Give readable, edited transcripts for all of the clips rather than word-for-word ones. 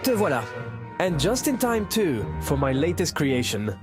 te voilà. And just in time too, for my latest creation.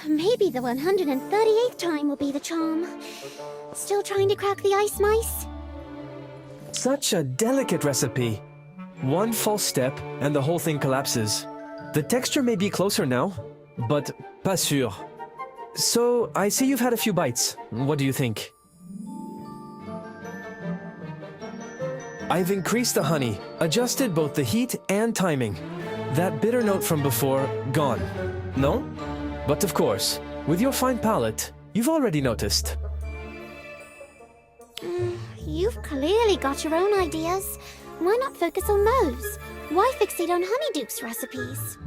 Maybe the 138th time will be the charm. Still trying to crack the ice mice? Such a delicate recipe. One false step and the whole thing collapses. The texture may be closer now, but pas sûr. So, I see you've had a few bites. What do you think? I've increased the honey, adjusted both the heat and timing. That bitter note from before, gone. No? But of course, with your fine palate, you've already noticed. You've clearly got your own ideas. Why not focus on those? Why fixate on Honeyduke's recipes?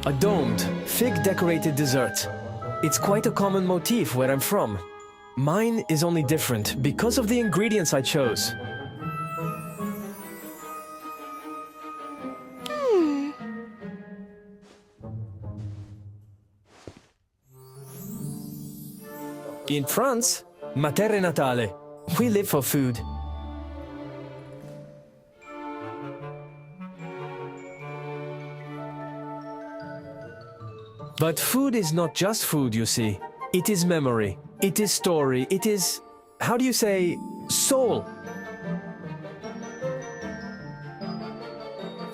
A domed, fig-decorated dessert. It's quite a common motif where I'm from. Mine is only different because of the ingredients I chose. In France, ma terra natale. We live for food. But food is not just food, you see. It is memory. It is story. It is, how do you say, soul.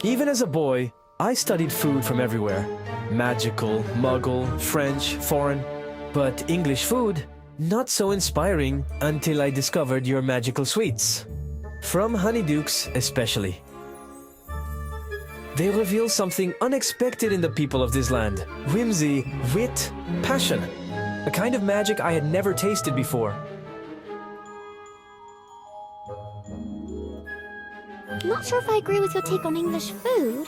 Even as a boy, I studied food from everywhere. Magical, Muggle, French, foreign. But English food, not so inspiring until I discovered your magical sweets. From Honeydukes especially. They reveal something unexpected in the people of this land. Whimsy, wit, passion. A kind of magic I had never tasted before. Not sure if I agree with your take on English food,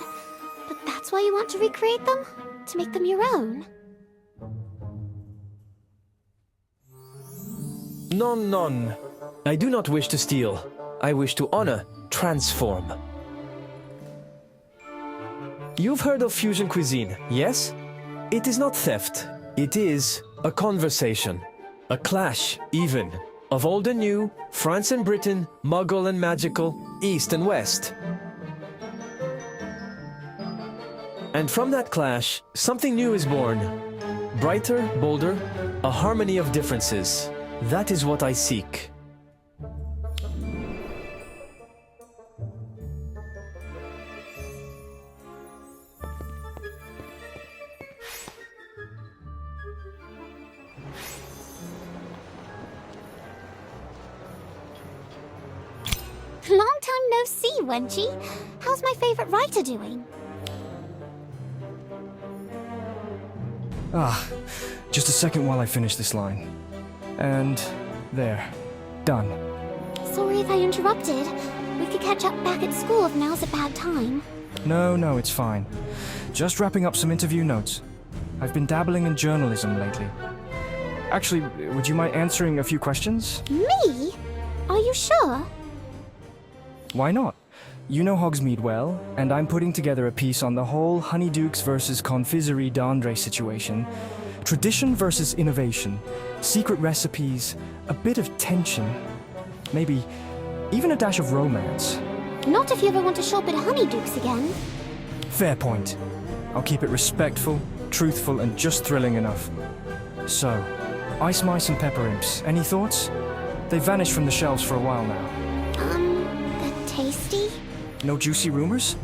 but that's why you want to recreate them? To make them your own? Non, non. I do not wish to steal. I wish to honor, transform. You've heard of fusion cuisine, yes? It is not theft. It is a conversation. A clash, even. Of old and new, France and Britain, Muggle and magical, East and West. And from that clash, something new is born. Brighter, bolder, a harmony of differences. That is what I seek. Long time no see, Wenchie. How's my favorite writer doing? Just a second while I finish this line. And there. Done. Sorry if I interrupted. We could catch up back at school if now's a bad time. No, it's fine. Just wrapping up some interview notes. I've been dabbling in journalism lately. Actually, would you mind answering a few questions? Me? Are you sure? Why not? You know Hogsmeade well, and I'm putting together a piece on the whole Honeydukes versus Confiserie d'Andre situation. Tradition versus innovation, secret recipes, a bit of tension, maybe even a dash of romance. Not if you ever want to shop at Honeydukes again. Fair point. I'll keep it respectful, truthful, and just thrilling enough. So, Ice Mice and Pepper Imps, any thoughts? They've vanished from the shelves for a while now. They're tasty? No juicy rumors?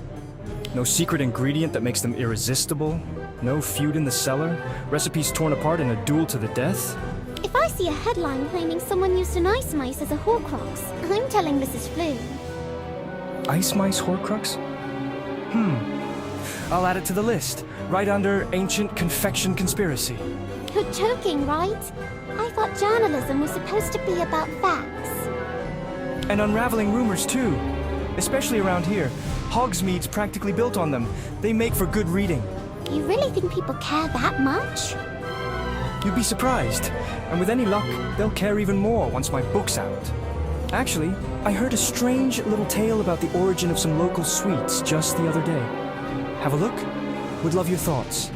No secret ingredient that makes them irresistible? No feud in the cellar? Recipes torn apart in a duel to the death? If I see a headline claiming someone used an ice mice as a Horcrux, I'm telling Mrs. Flu. Ice Mice Horcrux? I'll add it to the list, right under Ancient Confection Conspiracy. You're joking, right? I thought journalism was supposed to be about facts. And unraveling rumors too. Especially around here. Hogsmeade's practically built on them. They make for good reading. You really think people care that much? You'd be surprised. And with any luck, they'll care even more once my book's out. Actually, I heard a strange little tale about the origin of some local sweets just the other day. Have a look? Would love your thoughts.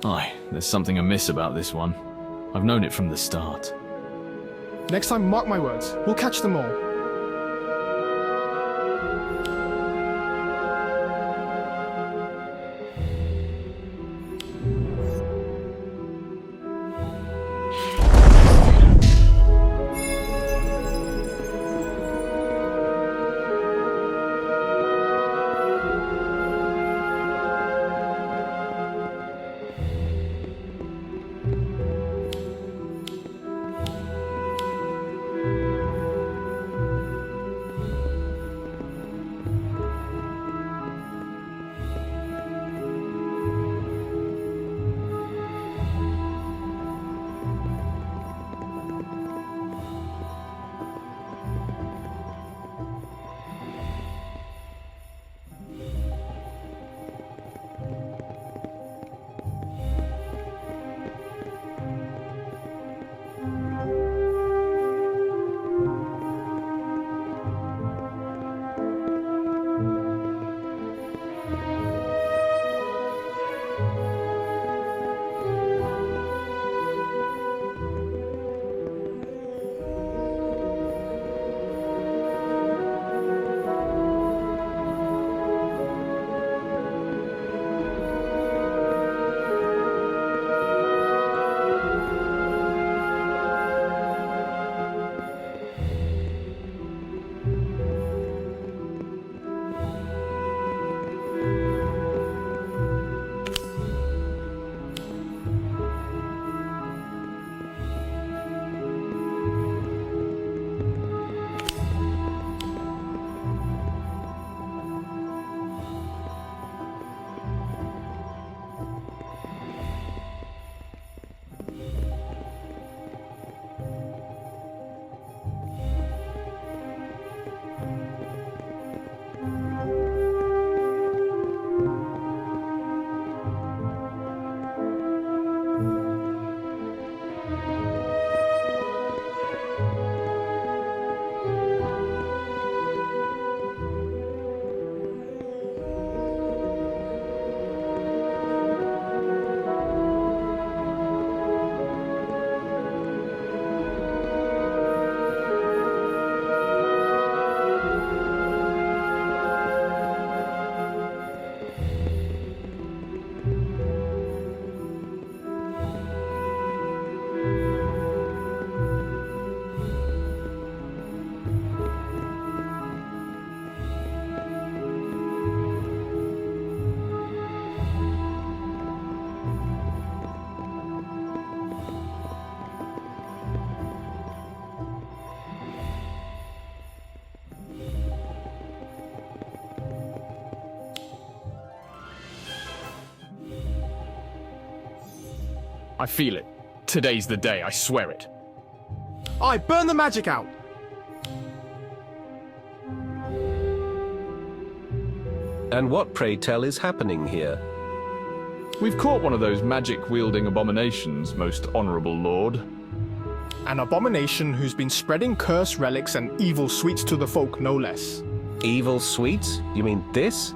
Aye, there's something amiss about this one. I've known it from the start. Next time, mark my words, we'll catch them all. I feel it. Today's the day, I swear it. Aye, burn the magic out! And what, pray tell, is happening here? We've caught one of those magic-wielding abominations, most honorable lord. An abomination who's been spreading cursed relics and evil sweets to the folk, no less. Evil sweets? You mean this?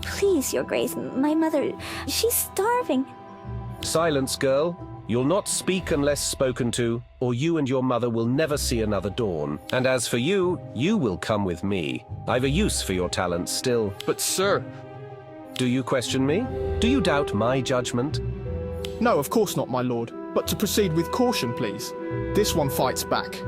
Please, Your Grace, my mother, she's starving. Silence, girl. You'll not speak unless spoken to, or you and your mother will never see another dawn. And as for you, you will come with me. I've a use for your talents still. But sir... Do you question me? Do you doubt my judgment? No, of course not, my lord. But to proceed with caution, please. This one fights back.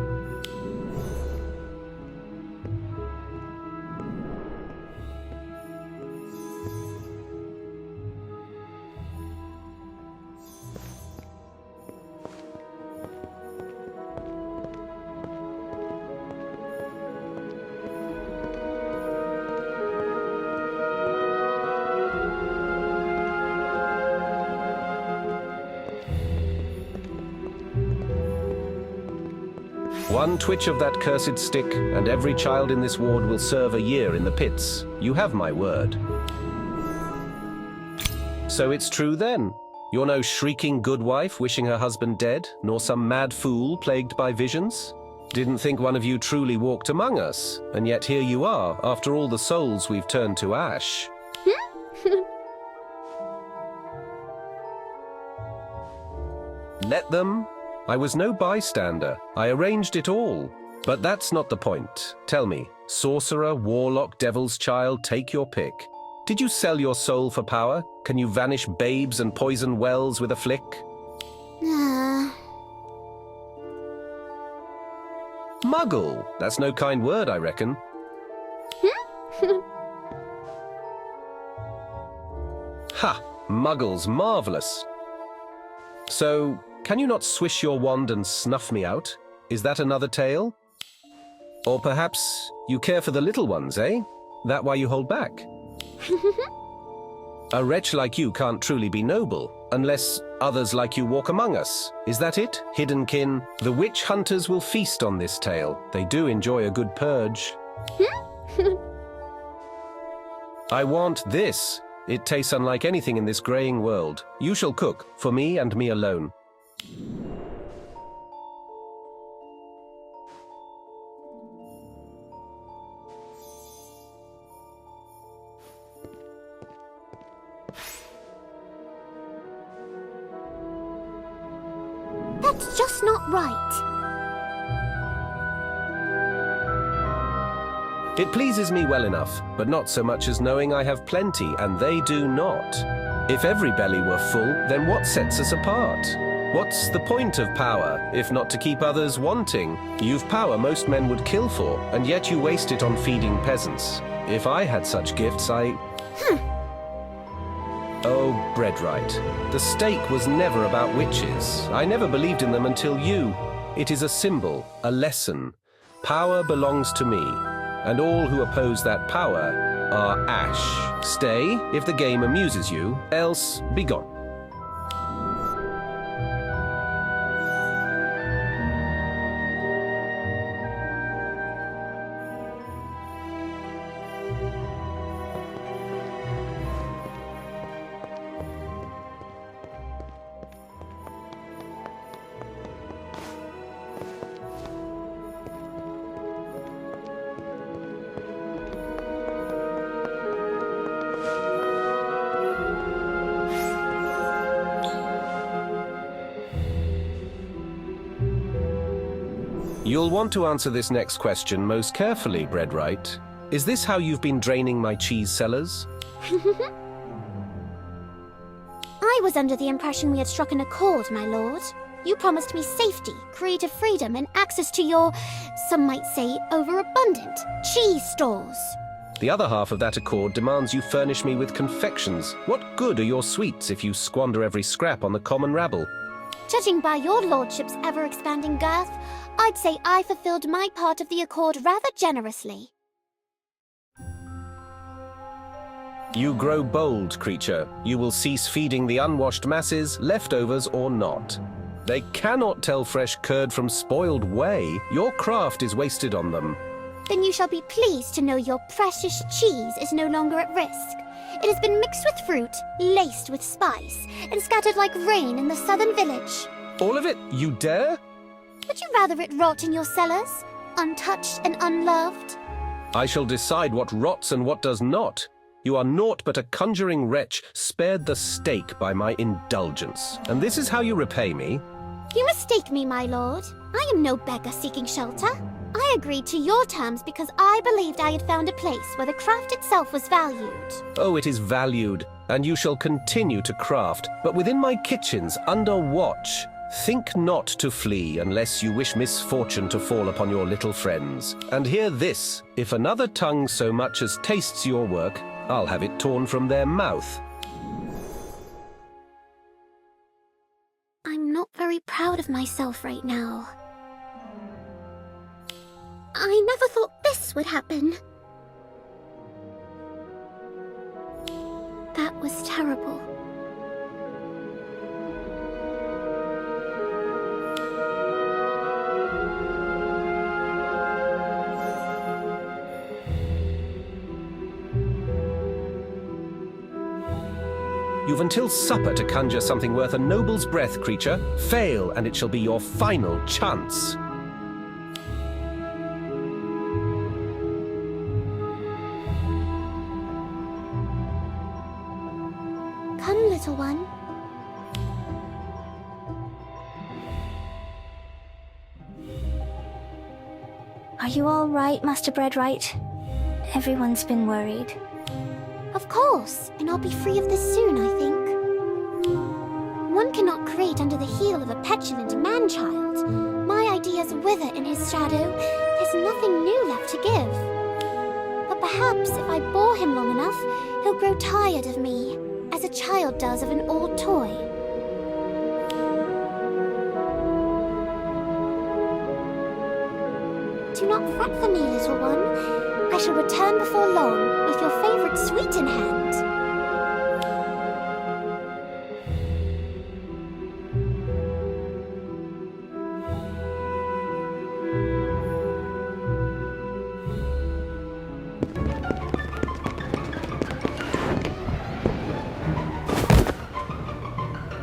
One twitch of that cursed stick, and every child in this ward will serve a year in the pits. You have my word. So it's true then? You're no shrieking good wife wishing her husband dead, nor some mad fool plagued by visions? Didn't think one of you truly walked among us, and yet here you are, after all the souls we've turned to ash. Let them? I was no bystander. I arranged it all. But that's not the point. Tell me, sorcerer, warlock, devil's child, take your pick. Did you sell your soul for power? Can you vanish babes and poison wells with a flick? Muggle! That's no kind word, I reckon. Ha! Muggle's marvelous. So, can you not swish your wand and snuff me out? Is that another tale? Or perhaps you care for the little ones, eh? That why you hold back? A wretch like you can't truly be noble, unless others like you walk among us. Is that it, hidden kin? The witch hunters will feast on this tale. They do enjoy a good purge. I want this. It tastes unlike anything in this greying world. You shall cook, for me and me alone. That's just not right. It pleases me well enough, but not so much as knowing I have plenty, and they do not. If every belly were full, then what sets us apart? What's the point of power, if not to keep others wanting? You've power most men would kill for, and yet you waste it on feeding peasants. If I had such gifts, Oh, Breadright, the stake was never about witches. I never believed in them until you. It is a symbol, a lesson. Power belongs to me, and all who oppose that power are ash. Stay, if the game amuses you, else be gone. You'll want to answer this next question most carefully, Breadright. Is this how you've been draining my cheese cellars? I was under the impression we had struck an accord, my lord. You promised me safety, creative freedom, and access to your, some might say, overabundant cheese stores. The other half of that accord demands you furnish me with confections. What good are your sweets if you squander every scrap on the common rabble? Judging by your lordship's ever-expanding girth, I'd say I fulfilled my part of the accord rather generously. You grow bold, creature. You will cease feeding the unwashed masses, leftovers or not. They cannot tell fresh curd from spoiled whey. Your craft is wasted on them. Then you shall be pleased to know your precious cheese is no longer at risk. It has been mixed with fruit, laced with spice, and scattered like rain in the southern village. All of it, you dare? Would you rather it rot in your cellars, untouched and unloved? I shall decide what rots and what does not. You are naught but a conjuring wretch, spared the stake by my indulgence. And this is how you repay me? You mistake me, my lord. I am no beggar seeking shelter. I agreed to your terms because I believed I had found a place where the craft itself was valued. Oh, it is valued, and you shall continue to craft, but within my kitchens, under watch. Think not to flee unless you wish misfortune to fall upon your little friends. And hear this, if another tongue so much as tastes your work, I'll have it torn from their mouth. I'm not very proud of myself right now. I never thought this would happen. That was terrible. You've until supper to conjure something worth a noble's breath, creature. Fail, and it shall be your final chance. Come, little one. Are you all right, Master Breadwright? Everyone's been worried. Of course, and I'll be free of this soon, I think. One cannot create under the heel of a petulant man-child. My ideas wither in his shadow. There's nothing new left to give. But perhaps if I bore him long enough, he'll grow tired of me, as a child does of an old toy. Do not fret for me, little one. I shall return before long, with your favorite sweet in hand.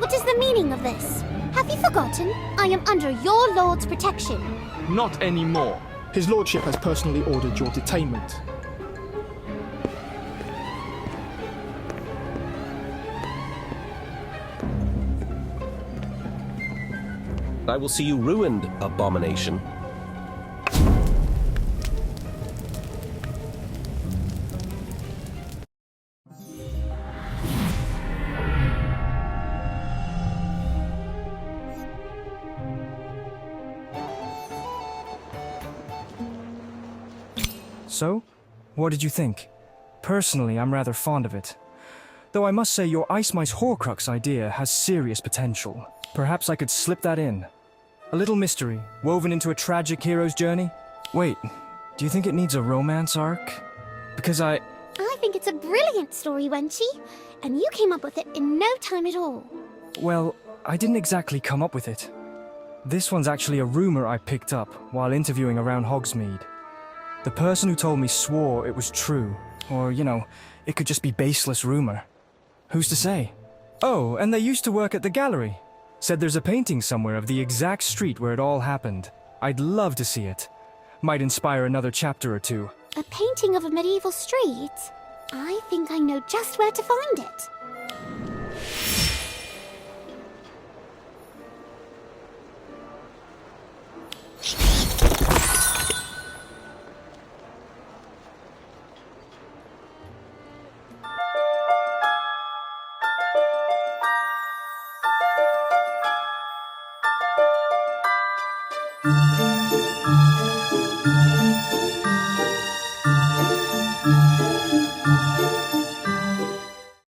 What is the meaning of this? Have you forgotten? I am under your lord's protection. Not anymore. His lordship has personally ordered your detainment. I will see you ruined, abomination. So, what did you think? Personally, I'm rather fond of it. Though I must say your Ice Mice Horcrux idea has serious potential. Perhaps I could slip that in. A little mystery, woven into a tragic hero's journey? Wait, do you think it needs a romance arc? Because I think it's a brilliant story, Wenchie. And you came up with it in no time at all. well, I didn't exactly come up with it. This one's actually a rumor I picked up while interviewing around Hogsmeade. The person who told me swore it was true, or, it could just be baseless rumor. Who's to say? Oh, and they used to work at the gallery. Said there's a painting somewhere of the exact street where it all happened. I'd love to see it. Might inspire another chapter or two. A painting of a medieval street? I think I know just where to find it.